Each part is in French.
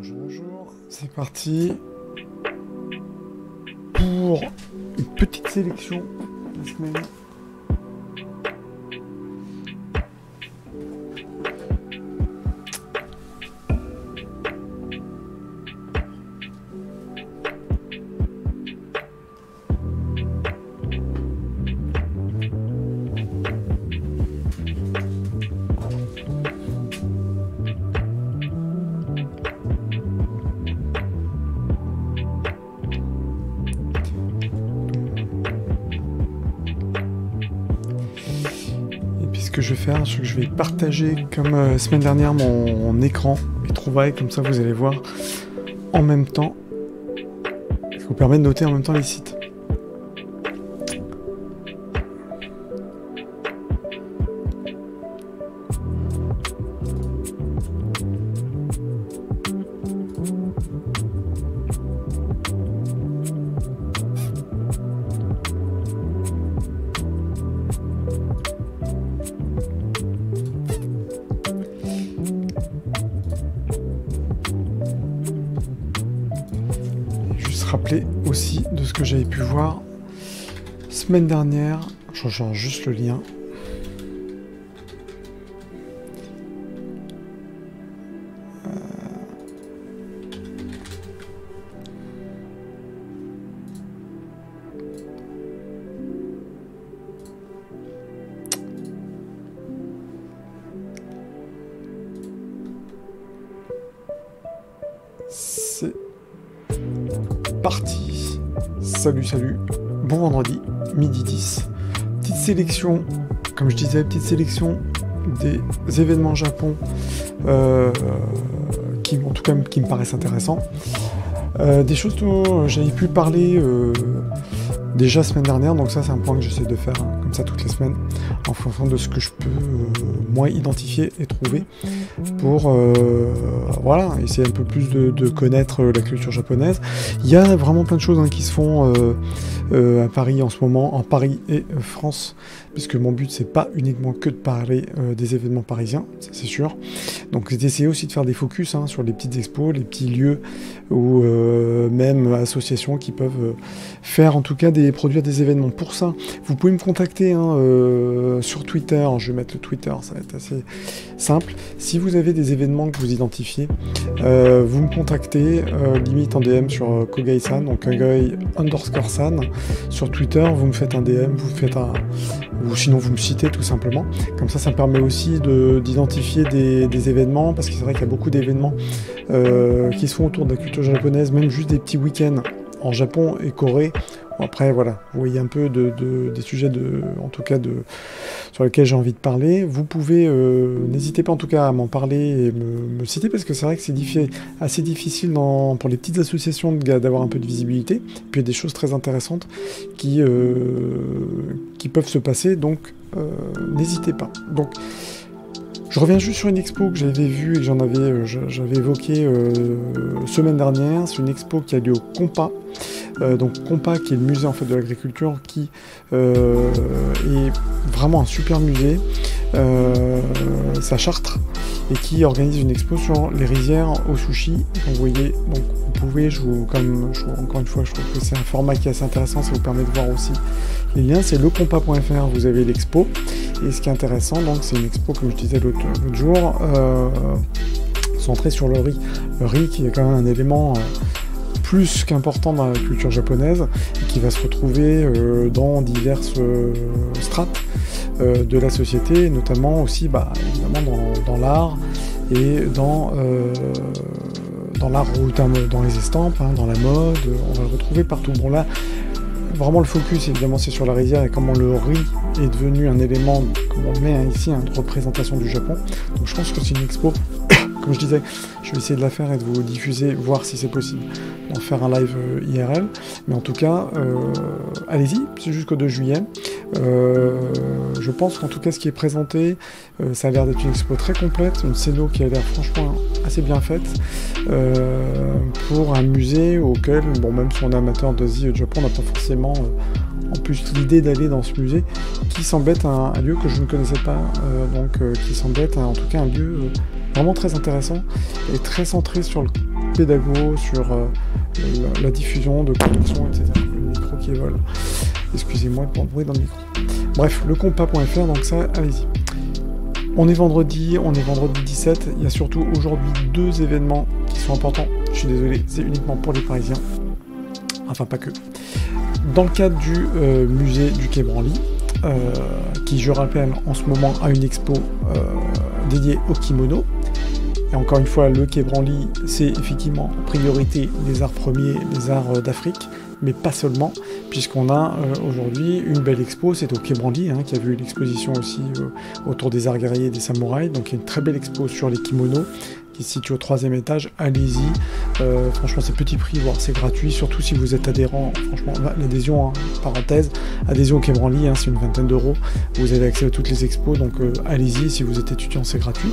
Bonjour, c'est parti pour une petite sélection de la semaine. Ce que je vais faire, c'est que je vais partager comme semaine dernière mon écran, mes trouvailles, comme ça vous allez voir en même temps. Ça vous permet de noter en même temps les sites. Rappeler aussi de ce que j'avais pu voir semaine dernière. Je change juste le lien. C'est parti. Salut, bon vendredi, midi 10. Petite sélection, comme je disais, petite sélection des événements Japon qui me paraissent intéressants. Des choses dont j'avais pu parler déjà semaine dernière, donc ça c'est un point que j'essaie de faire comme ça toutes les semaines en fonction de ce que je peux moi identifier et trouver pour voilà, essayer un peu plus de connaître la culture japonaise. Il y a vraiment plein de choses qui se font à Paris en ce moment, en Paris et France, puisque mon but c'est pas uniquement que de parler des événements parisiens, ça c'est sûr, donc c'est d'essayer aussi de faire des focus sur les petites expos, les petits lieux ou même associations qui peuvent faire en tout cas produire des événements. Pour ça, vous pouvez me contacter sur Twitter, je vais mettre le Twitter, ça va être assez simple. Si vous avez des événements que vous identifiez, vous me contactez, limite en DM sur Kogai-san, donc Kogai_san, sur Twitter, vous me faites un DM, ou sinon vous me citez tout simplement. Comme ça me permet aussi d'identifier des événements, parce que c'est vrai qu'il y a beaucoup d'événements qui se font autour de la culture japonaise, même juste des petits week-ends en Japon et Corée. Bon, après voilà, vous voyez un peu des sujets sur lesquels j'ai envie de parler. Vous pouvez, n'hésitez pas en tout cas à m'en parler et me citer, parce que c'est vrai que c'est assez difficile pour les petites associations d'avoir un peu de visibilité. Puis il y a des choses très intéressantes qui peuvent se passer, donc n'hésitez pas. Donc je reviens juste sur une expo que j'avais vue et que j'avais évoqué semaine dernière. C'est une expo qui a lieu au Compa. Donc Compa, qui est le musée en fait de l'agriculture, qui est vraiment un super musée, c'est à Chartres, et qui organise une expo sur les rizières au sushi. Donc vous voyez, donc vous pouvez, encore une fois, je trouve que c'est un format qui est assez intéressant, ça vous permet de voir aussi les liens. C'est lecompa.fr, vous avez l'expo, et ce qui est intéressant, donc c'est une expo, comme je disais l'autre jour, centrée sur le riz. Le riz qui est quand même un élément plus qu'important dans la culture japonaise, et qui va se retrouver dans diverses strates de la société, notamment aussi évidemment dans l'art et dans l'art, dans les estampes, dans la mode, on va le retrouver partout. Bon là, vraiment le focus évidemment c'est sur la rizière et comment le riz est devenu un élément, comme on le met ici, de représentation du Japon. Donc je pense que c'est une expo, comme je disais, je vais essayer de la faire et de vous diffuser, voir si c'est possible d'en faire un live IRL. Mais en tout cas, allez-y, c'est jusqu'au 2 juillet. Je pense qu'en tout cas, ce qui est présenté, ça a l'air d'être une expo très complète, une scéno qui a l'air franchement assez bien faite, pour un musée auquel, bon, même si on est amateur d'Asie et de Japon, on n'a pas forcément en plus l'idée d'aller dans ce musée, qui semble être un lieu que je ne connaissais pas, qui semble être en tout cas un lieu vraiment très intéressant et très centré sur pédago sur la diffusion de connexion, etc. Le micro qui vole. Excusez-moi pour le bruit dans le micro. Bref, lecompas.fr, donc ça, allez-y. On est vendredi 17. Il y a surtout aujourd'hui 2 événements qui sont importants. Je suis désolé, c'est uniquement pour les Parisiens. Enfin, pas que. Dans le cadre du musée du Quai Branly, qui, je rappelle, en ce moment a une expo dédiée au kimono. Et encore une fois, le Quai Branly, c'est effectivement en priorité les arts premiers, les arts d'Afrique, mais pas seulement, puisqu'on a aujourd'hui une belle expo, c'est au Quai Branly, qui a vu l'exposition aussi autour des arts guerriers et des samouraïs, donc il y a une très belle expo sur les kimonos, qui se situe au 3e étage, allez-y, franchement c'est petit prix, voire c'est gratuit, surtout si vous êtes adhérent, franchement l'adhésion, parenthèse, adhésion au Quai Branly, c'est une vingtaine d'euros, vous avez accès à toutes les expos, donc allez-y, si vous êtes étudiant c'est gratuit.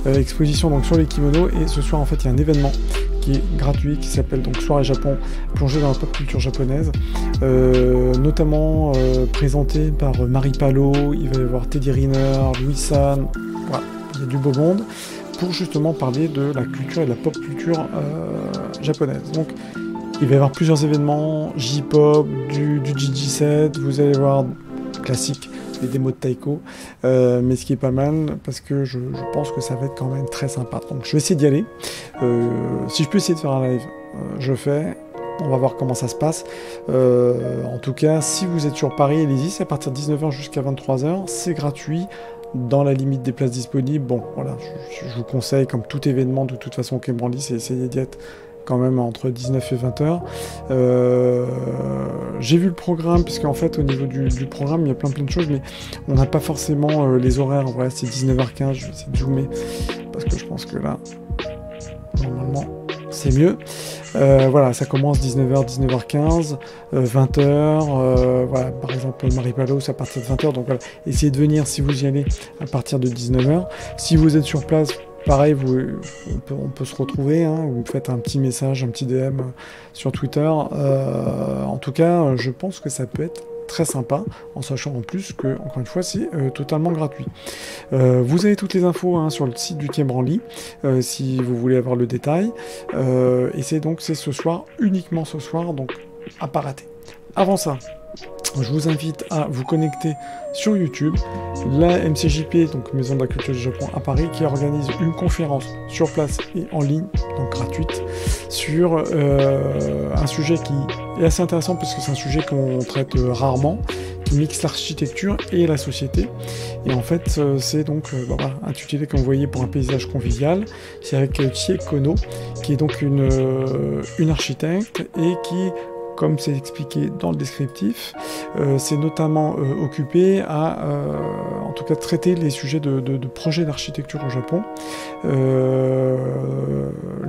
Exposition donc sur les kimonos, et ce soir en fait il y a un événement qui est gratuit, qui s'appelle donc Soirée Japon, plongée dans la pop culture japonaise, notamment présenté par Marie Palot, il va y avoir Teddy Riner, Louis San, voilà, il y a du beau monde, pour justement parler de la culture et de la pop culture japonaise. Donc il va y avoir plusieurs événements, J-pop, du JG7, vous allez voir classique, les démos de Taiko, mais ce qui est pas mal, parce que je pense que ça va être quand même très sympa. Donc je vais essayer d'y aller. Si je peux essayer de faire un live, je fais. On va voir comment ça se passe. En tout cas, si vous êtes sur Paris, allez-y, c'est à partir de 19h jusqu'à 23h, c'est gratuit. Dans la limite des places disponibles, bon, voilà, je vous conseille, comme tout événement, de toute façon, au Quai Branly, c'est essayer d'y être quand même entre 19 et 20h. J'ai vu le programme, puisqu'en fait, au niveau du programme, il y a plein de choses, mais on n'a pas forcément les horaires. Voilà, c'est 19h15, je vais essayer de zoomer, parce que je pense que là, normalement, c'est mieux. Voilà, ça commence 19h, 19h15, 20h, voilà, par exemple Marie Palot, c'est à partir de 20h, donc voilà, essayez de venir si vous y allez à partir de 19h. Si vous êtes sur place, pareil, on peut se retrouver, vous faites un petit message, un petit DM sur Twitter. En tout cas, je pense que ça peut être très sympa, en sachant en plus que, encore une fois, c'est totalement gratuit. Vous avez toutes les infos sur le site du Quai Branly, si vous voulez avoir le détail. Et c'est ce soir, uniquement ce soir, donc à pas rater. Avant ça, je vous invite à vous connecter sur YouTube, la MCJP, donc Maison de la Culture du Japon à Paris, qui organise une conférence sur place et en ligne, donc gratuite, sur un sujet qui est assez intéressant, parce que c'est un sujet qu'on traite rarement, qui mixe l'architecture et la société. Et en fait, c'est donc voilà, intitulé, comme vous voyez, pour un paysage convivial. C'est avec Chie Kono, qui est donc une architecte, et qui, comme c'est expliqué dans le descriptif, c'est notamment occupé à, en tout cas, traiter les sujets de projets d'architecture au Japon,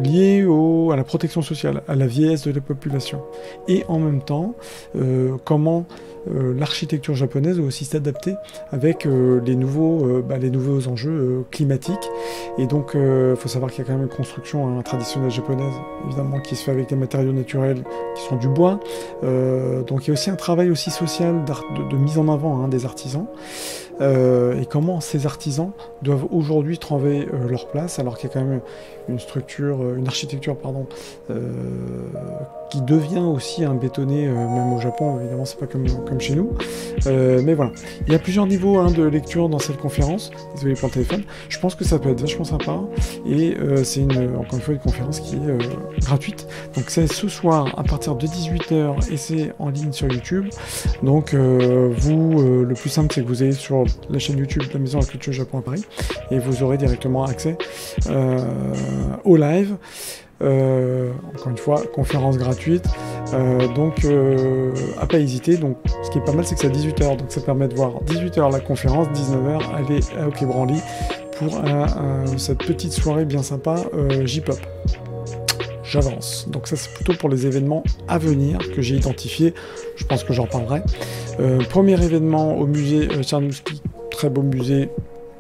liés à la protection sociale, à la vieillesse de la population, et en même temps, comment l'architecture japonaise doit aussi s'adapter avec les nouveaux enjeux climatiques. Et donc, il faut savoir qu'il y a quand même une construction traditionnelle japonaise, évidemment, qui se fait avec des matériaux naturels qui sont du bois. Donc il y a aussi un travail aussi social de mise en avant des artisans, et comment ces artisans doivent aujourd'hui trouver leur place, alors qu'il y a quand même une architecture qui devient aussi un bétonné, même au Japon, évidemment c'est pas comme chez nous, mais voilà, il y a plusieurs niveaux de lecture dans cette conférence. Désolé pour le téléphone, je pense que ça peut être vachement sympa, et c'est encore une fois une conférence qui est gratuite, donc c'est ce soir à partir de 18h, et c'est en ligne sur YouTube. Donc le plus simple, c'est que vous allez sur la chaîne YouTube de la Maison de la Culture Japon à Paris, et vous aurez directement accès au live. Encore une fois, conférence gratuite, donc à pas hésiter. Donc ce qui est pas mal, c'est que c'est à 18h, donc ça permet de voir 18h la conférence, 19h aller au Quai Branly pour cette petite soirée bien sympa J-pop. J'avance. Donc ça, c'est plutôt pour les événements à venir que j'ai identifiés. Je pense que j'en parlerai. Premier événement au musée Czarnowski, très beau musée,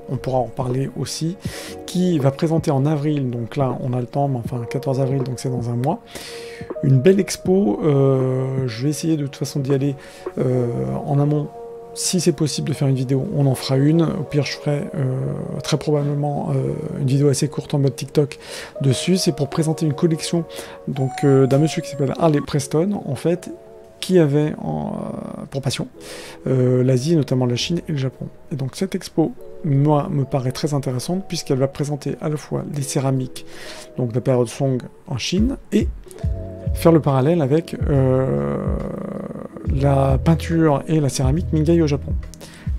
on pourra en parler aussi, qui va présenter en avril, donc là on a le temps, mais enfin 14 avril, donc c'est dans un mois, une belle expo. Je vais essayer de toute façon d'y aller en amont, si c'est possible de faire une vidéo, on en fera une. Au pire, je ferai très probablement une vidéo assez courte en mode TikTok dessus. C'est pour présenter une collection donc d'un monsieur qui s'appelle Harley Preston, en fait, qui avait pour passion l'Asie, notamment la Chine et le Japon. Et donc cette expo, moi, me paraît très intéressante puisqu'elle va présenter à la fois les céramiques, donc de la période Song en Chine, et faire le parallèle avec la peinture et la céramique Mingei au Japon.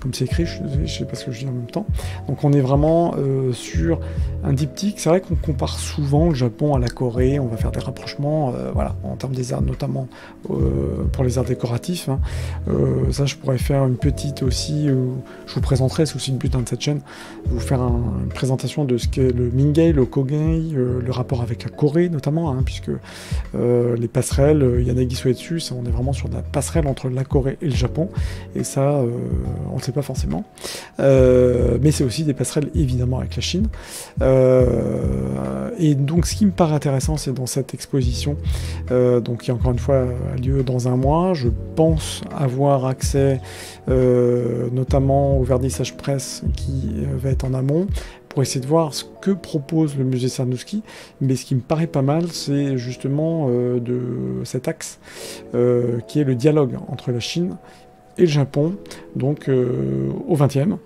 Comme c'est écrit, je suis désolé, je sais pas ce que je dis en même temps. Donc on est vraiment sur un diptyque. C'est vrai qu'on compare souvent le Japon à la Corée, on va faire des rapprochements, voilà, en termes des arts, notamment pour les arts décoratifs. Hein. Ça, je pourrais faire une petite aussi, je vous présenterai, c'est aussi le but de cette chaîne, vous faire une présentation de ce qu'est le Mingei, le Kogei, le rapport avec la Corée notamment, hein, puisque les passerelles, Yanagi Soetsu, ça, on est vraiment sur la passerelle entre la Corée et le Japon, et ça, on ne sait pas forcément, mais c'est aussi des passerelles évidemment avec la Chine, et donc ce qui me paraît intéressant, c'est dans cette exposition, donc qui encore une fois a lieu dans un mois, je pense avoir accès notamment au vernissage presse qui va être en amont, pour essayer de voir ce que propose le musée Cernuschi, mais ce qui me paraît pas mal, c'est justement de cet axe qui est le dialogue entre la Chine et le Japon, donc au XXe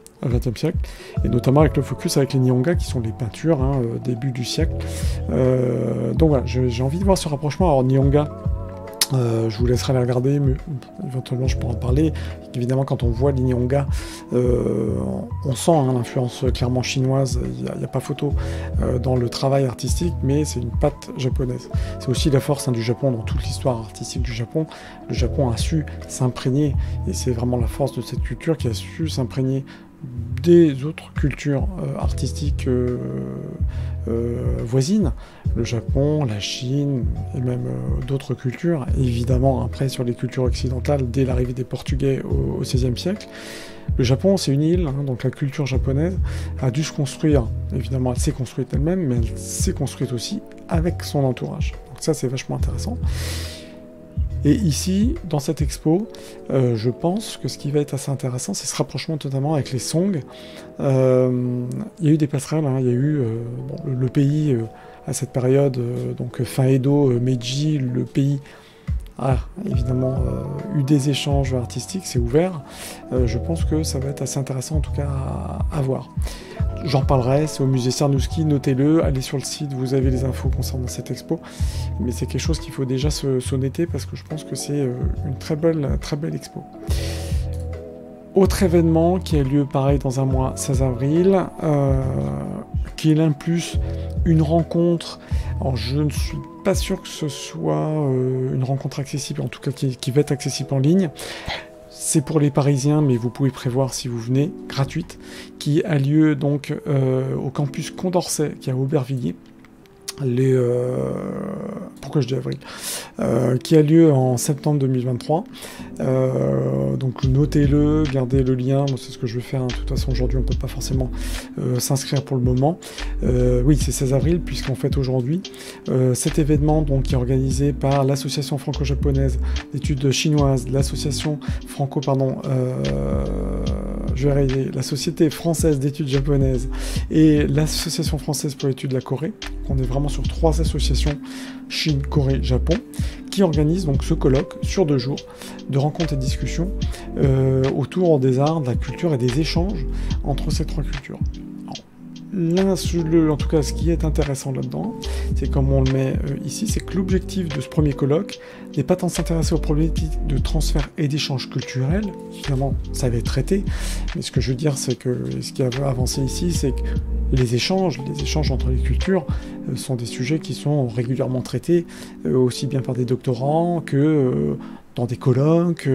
siècle, et notamment avec le focus avec les Nihonga, qui sont les peintures début du siècle. Donc voilà, j'ai envie de voir ce rapprochement. Alors Nihonga, je vous laisserai les regarder, mais éventuellement je pourrai en parler. Évidemment, quand on voit les Nihonga, on sent l'influence clairement chinoise, il n'y a pas photo dans le travail artistique, mais c'est une patte japonaise. C'est aussi la force du Japon dans toute l'histoire artistique du Japon. Le Japon a su s'imprégner, et c'est vraiment la force de cette culture qui a su s'imprégner des autres cultures artistiques voisines, le Japon, la Chine et même d'autres cultures, évidemment après sur les cultures occidentales dès l'arrivée des Portugais au XVIe siècle. Le Japon, c'est une île, hein, donc la culture japonaise a dû se construire, évidemment elle s'est construite elle-même, mais elle s'est construite aussi avec son entourage. Donc ça c'est vachement intéressant. Et ici, dans cette expo, je pense que ce qui va être assez intéressant, c'est ce rapprochement notamment avec les Song. Il y a eu des passerelles, hein, il y a eu le pays à cette période, donc fin Edo, Meiji, le pays a évidemment eu des échanges artistiques, c'est ouvert. Je pense que ça va être assez intéressant en tout cas à voir. J'en parlerai, c'est au musée Cernuschi, notez-le, allez sur le site, vous avez les infos concernant cette expo. Mais c'est quelque chose qu'il faut déjà se noter parce que je pense que c'est une très belle expo. Autre événement qui a lieu pareil dans un mois, 16 avril, qui est là plus une rencontre. Alors je ne suis pas sûr que ce soit une rencontre accessible, en tout cas qui va être accessible en ligne. C'est pour les Parisiens, mais vous pouvez prévoir si vous venez, gratuite, qui a lieu donc au campus Condorcet, qui est à Aubervilliers. Pourquoi je dis avril, qui a lieu en septembre 2023. Donc notez-le, gardez le lien, moi c'est ce que je vais faire. Hein. De toute façon aujourd'hui on ne peut pas forcément s'inscrire pour le moment. Oui, c'est 16 avril puisqu'en fait aujourd'hui cet événement donc qui est organisé par l'association franco-japonaise d'études chinoises, l'association la Société française d'études japonaises et l'association française pour l'étude de la Corée. On est vraiment sur 3 associations, Chine, Corée, Japon, qui organisent donc ce colloque sur 2 jours de rencontres et discussions autour des arts, de la culture et des échanges entre ces 3 cultures. En tout cas, ce qui est intéressant là-dedans, c'est comme on le met ici, c'est que l'objectif de ce premier colloque n'est pas tant de s'intéresser aux problématiques de transfert et d'échange culturel, évidemment ça va être traité, mais ce que je veux dire c'est que ce qui a avancé ici, c'est que les échanges entre les cultures sont des sujets qui sont régulièrement traités, aussi bien par des doctorants que dans des colloques,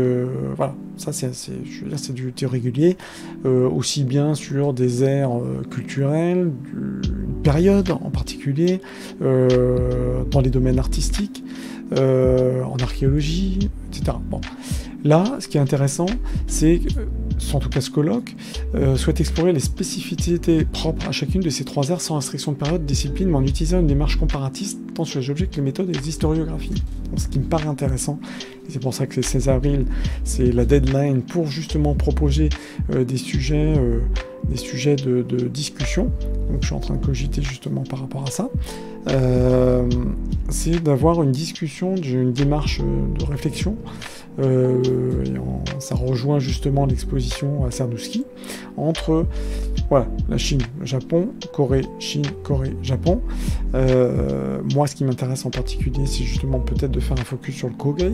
voilà, ça je veux dire, c'est du régulier, aussi bien sur des aires culturelles, une période en particulier, dans les domaines artistiques, en archéologie, etc. Bon. Là, ce qui est intéressant, c'est en tout cas ce colloque, souhaite explorer les spécificités propres à chacune de ces 3 aires sans restriction de période, discipline, mais en utilisant une démarche comparatiste tant sur les objets que les méthodes et les historiographies. Donc, ce qui me paraît intéressant, et c'est pour ça que le 16 avril, c'est la deadline pour justement proposer des sujets de discussion. Donc je suis en train de cogiter justement par rapport à ça. C'est d'avoir une discussion, une démarche de réflexion. Ça rejoint justement l'exposition à Serdouski entre voilà, la Chine, le Japon, Corée, Chine, Corée, Japon. Moi, ce qui m'intéresse en particulier, c'est justement peut-être de faire un focus sur le Kogai,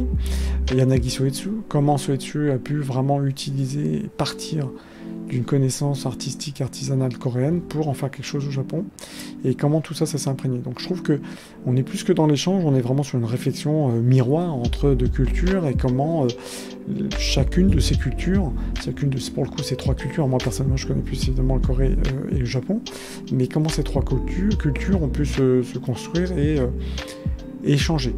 Yanagi Soetsu, comment Soetsu a pu vraiment utiliser et partir d'une connaissance artistique, artisanale coréenne pour en faire quelque chose au Japon, et comment tout ça, ça s'est imprégné. Donc je trouve que on est plus que dans l'échange, on est vraiment sur une réflexion miroir entre deux cultures, et comment chacune de ces cultures, pour le coup ces 3 cultures, moi personnellement je connais plus évidemment le Corée et le Japon, mais comment ces 3 cultures ont pu se construire et échanger.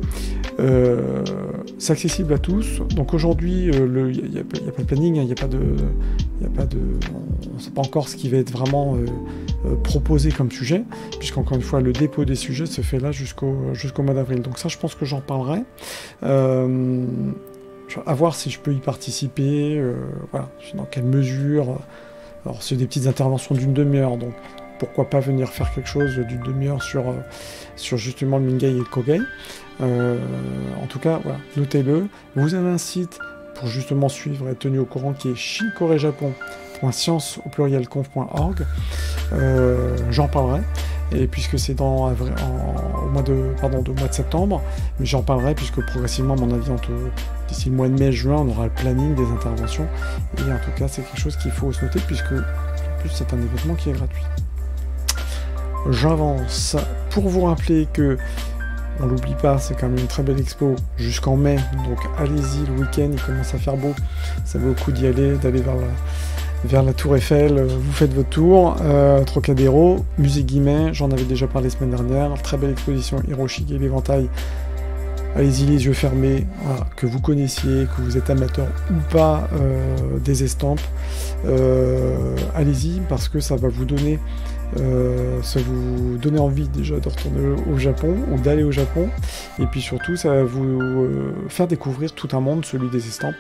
C'est accessible à tous. Donc aujourd'hui, il n'y a pas de planning, il n'y a pas de, on ne sait pas encore ce qui va être vraiment proposé comme sujet, puisqu'encore une fois, le dépôt des sujets se fait là jusqu'au mois d'avril. Donc ça, je pense que j'en parlerai. À voir si je peux y participer, voilà, dans quelle mesure. Alors c'est des petites interventions d'une demi-heure, donc pourquoi pas venir faire quelque chose d'une demi-heure sur justement le Mingai et le Kogai. En tout cas, voilà, notez-le. Vous avez un site pour justement suivre et être tenu au courant qui est chine-corée-japon.science au pluriel conf.org. J'en parlerai. Et puisque c'est au mois de septembre, mais j'en parlerai puisque progressivement, à mon avis, d'ici le mois de mai-juin, on aura le planning des interventions. Et en tout cas, c'est quelque chose qu'il faut se noter puisque en plus c'est un événement qui est gratuit. J'avance pour vous rappeler que, on l'oublie pas, c'est quand même une très belle expo jusqu'en mai, donc allez-y, le week-end il commence à faire beau, ça vaut le coup d'y aller, d'aller vers la Tour Eiffel, vous faites votre tour, Trocadéro, musée Guimet, j'en avais déjà parlé la semaine dernière, très belle exposition Hiroshige et l'éventail, allez-y les yeux fermés, voilà, que vous connaissiez, que vous êtes amateur ou pas des estampes, allez-y parce que ça va vous donner envie déjà de retourner au Japon ou d'aller au Japon, et puis surtout ça va vous faire découvrir tout un monde, celui des estampes,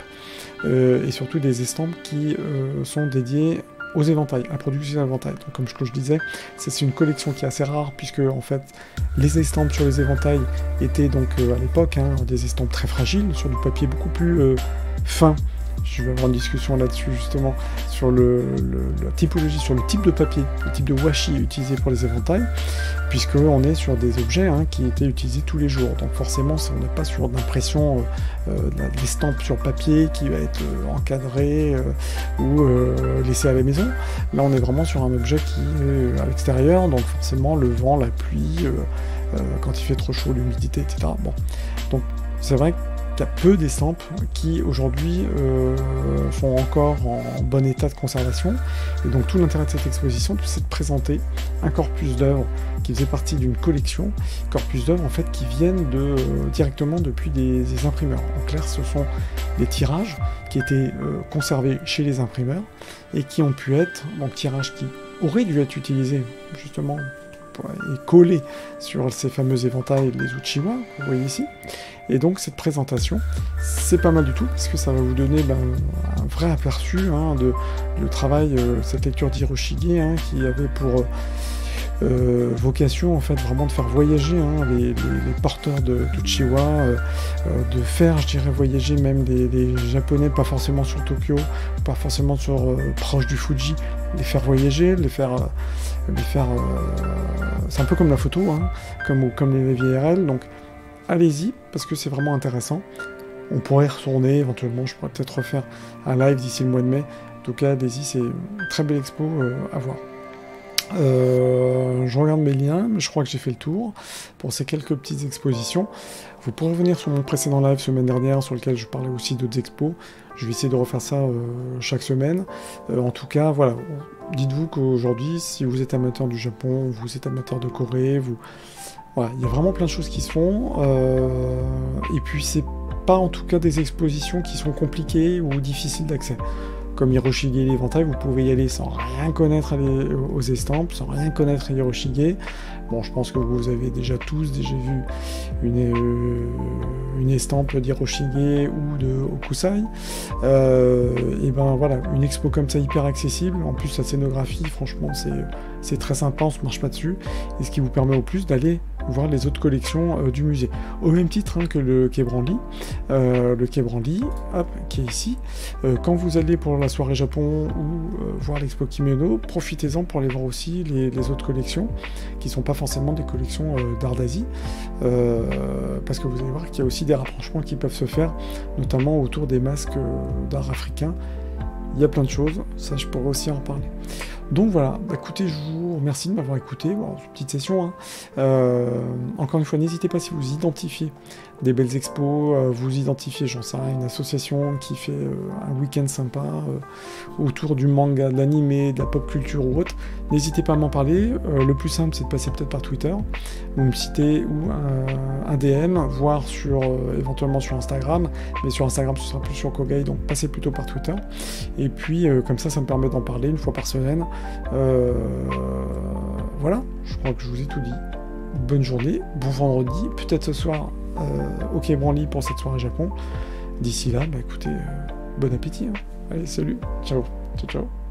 et surtout des estampes qui sont dédiées aux éventails, à la production d'éventails. Donc comme je disais, c'est une collection qui est assez rare, puisque en fait les estampes sur les éventails étaient donc à l'époque des estampes très fragiles, sur du papier beaucoup plus fin. Je vais avoir une discussion là-dessus justement sur la typologie, sur le type de papier, le type de washi utilisé pour les éventails, puisqu'on est sur des objets qui étaient utilisés tous les jours. Donc forcément, on n'est pas sur d'impression d'estampes sur papier qui va être encadré ou laissé à la maison. Là, on est vraiment sur un objet qui est à l'extérieur, donc forcément le vent, la pluie, quand il fait trop chaud, l'humidité, etc. Bon, donc c'est vrai qu'il y a peu d'estampes qui aujourd'hui sont encore en bon état de conservation, et donc tout l'intérêt de cette exposition, c'est de présenter un corpus d'œuvres qui faisait partie d'une collection, corpus d'œuvres en fait qui viennent directement depuis des imprimeurs. En clair, ce sont des tirages qui étaient conservés chez les imprimeurs et qui ont pu être, donc tirages qui auraient dû être utilisés justement et collés sur ces fameux éventails, les Uchiwa, que vous voyez ici. Et donc cette présentation, c'est pas mal du tout, parce que ça va vous donner un vrai aperçu de travail, cette lecture d'Hiroshige, qui avait pour vocation en fait vraiment de faire voyager les porteurs d'Uchiwa, de faire, je dirais, voyager même des Japonais, pas forcément sur Tokyo, pas forcément proche du Fuji, les faire voyager, c'est un peu comme la photo, comme les VRL, donc allez-y, parce que c'est vraiment intéressant. On pourrait y retourner, éventuellement, je pourrais peut-être refaire un live d'ici le mois de mai. En tout cas, allez-y, c'est une très belle expo à voir. Je regarde mes liens, mais je crois que j'ai fait le tour pour ces quelques petites expositions. Vous pourrez revenir sur mon précédent live semaine dernière, sur lequel je parlais aussi d'autres expos. Je vais essayer de refaire ça chaque semaine. En tout cas, voilà, dites-vous qu'aujourd'hui, si vous êtes amateur du Japon, vous êtes amateur de Corée, voilà, il y a vraiment plein de choses qui se font, et puis c'est pas en tout cas des expositions qui sont compliquées ou difficiles d'accès. Comme Hiroshige et l'éventail, vous pouvez y aller sans rien connaître aux estampes, sans rien connaître à Hiroshige. Bon, je pense que vous avez déjà tous vu une estampe d'Hiroshige ou de Hokusai. Et ben voilà, une expo comme ça hyper accessible. En plus, la scénographie, franchement, c'est très sympa, on se marche pas dessus. Et ce qui vous permet au plus d'aller voir les autres collections du musée. Au même titre que le Quai Branly. Le Quai Branly, hop, qui est ici. Quand vous allez pour la soirée Japon ou voir l'expo Kimono, profitez-en pour aller voir aussi les autres collections, qui sont pas forcément des collections d'art d'Asie, parce que vous allez voir qu'il y a aussi des rapprochements qui peuvent se faire, notamment autour des masques d'art africain. Il y a plein de choses, ça je pourrais aussi en parler. Donc voilà, écoutez, je vous remercie de m'avoir écouté, bon, c'est une petite session, hein. Encore une fois, n'hésitez pas si vous identifiez des belles expos, vous identifiez, j'en sais rien, une association qui fait un week-end sympa autour du manga, de l'animé, de la pop culture ou autre, n'hésitez pas à m'en parler. Le plus simple, c'est de passer peut-être par Twitter, vous me citez ou un DM, voire éventuellement sur Instagram, mais sur Instagram ce sera plus sur Kogai, donc passez plutôt par Twitter. Et puis comme ça me permet d'en parler une fois par semaine. Voilà, je crois que je vous ai tout dit. Bonne journée, bon vendredi, peut-être ce soir au Quai Branly pour cette soirée Japon. D'ici là, bah écoutez, bon appétit, hein. Allez, salut, ciao, ciao, ciao.